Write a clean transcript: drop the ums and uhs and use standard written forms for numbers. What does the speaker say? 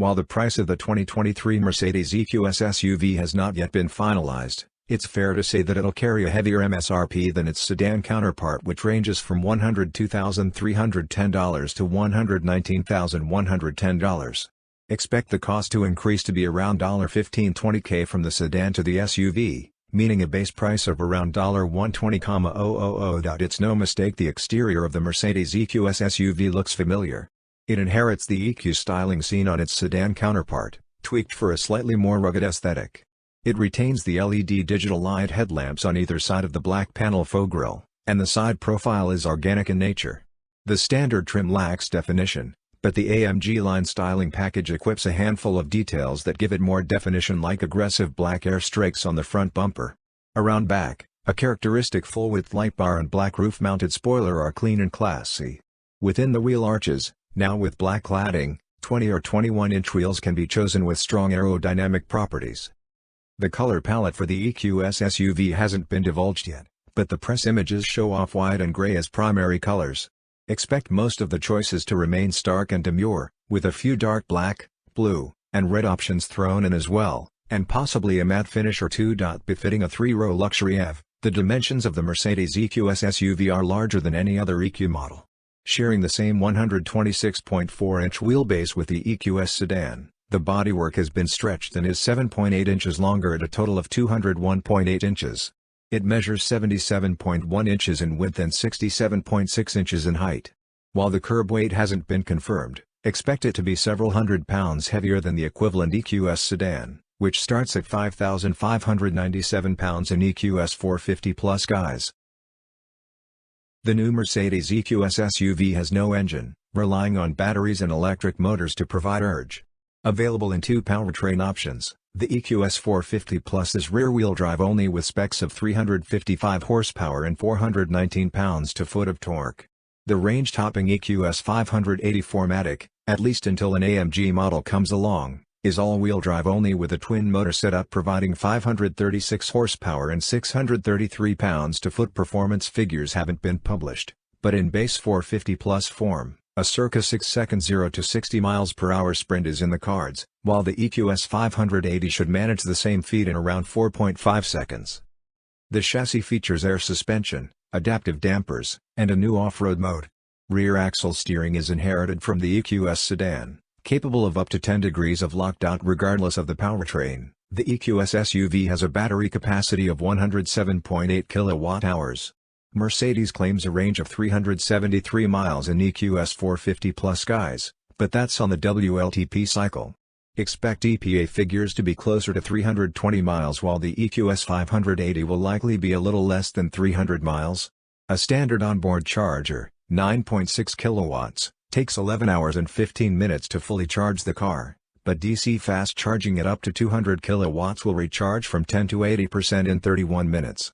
While the price of the 2023 Mercedes EQS SUV has not yet been finalized, it's fair to say that it'll carry a heavier MSRP than its sedan counterpart, which ranges from $102,310 to $119,110. Expect the cost to increase to be around $15-20K from the sedan to the SUV, meaning a base price of around $120,000. It's no mistake the exterior of the Mercedes EQS SUV looks familiar. It inherits the EQ styling seen on its sedan counterpart, tweaked for a slightly more rugged aesthetic. It retains the LED digital light headlamps on either side of the black panel faux grille, and the side profile is organic in nature. The standard trim lacks definition, but the AMG line styling package equips a handful of details that give it more definition, like aggressive black air strakes on the front bumper. Around back, a characteristic full-width light bar and black roof-mounted spoiler are clean and classy. Within the wheel arches, now with black cladding, 20 or 21-inch wheels can be chosen with strong aerodynamic properties. The color palette for the EQS SUV hasn't been divulged yet, but the press images show off-white and gray as primary colors. Expect most of the choices to remain stark and demure, with a few dark black, blue, and red options thrown in as well, and possibly a matte finish or two. Befitting a three-row luxury EV, the dimensions of the Mercedes EQS SUV are larger than any other EQ model. Sharing the same 126.4-inch wheelbase with the EQS sedan, the bodywork has been stretched and is 7.8 inches longer at a total of 201.8 inches. It measures 77.1 inches in width and 67.6 inches in height. While the curb weight hasn't been confirmed, expect it to be several hundred pounds heavier than the equivalent EQS sedan, which starts at 5,597 pounds in EQS 450 Plus guise. The new Mercedes EQS SUV has no engine, relying on batteries and electric motors to provide urge. Available in two powertrain options, the EQS 450 Plus is rear-wheel drive only with specs of 355 horsepower and 419 pounds-to-foot of torque. The range-topping EQS 580 4MATIC, at least until an AMG model comes along, is all-wheel drive only with a twin-motor setup providing 536 horsepower and 633 pounds-to-foot. Performance figures haven't been published, but in base 450 Plus form, a circa 6-second 0 to 60 miles per hour sprint is in the cards, while the EQS 580 should manage the same feat in around 4.5 seconds. The chassis features air suspension, adaptive dampers, and a new off-road mode. Rear axle steering is inherited from the EQS sedan, capable of up to 10 degrees of locked-out regardless of the powertrain. The EQS SUV has a battery capacity of 107.8 kWh. Mercedes claims a range of 373 miles in EQS 450 Plus guise, but that's on the WLTP cycle. Expect EPA figures to be closer to 320 miles, while the EQS 580 will likely be a little less than 300 miles. A standard onboard charger, 9.6 kilowatts, takes 11 hours and 15 minutes to fully charge the car, but DC fast charging at up to 200 kilowatts will recharge from 10 to 80% in 31 minutes.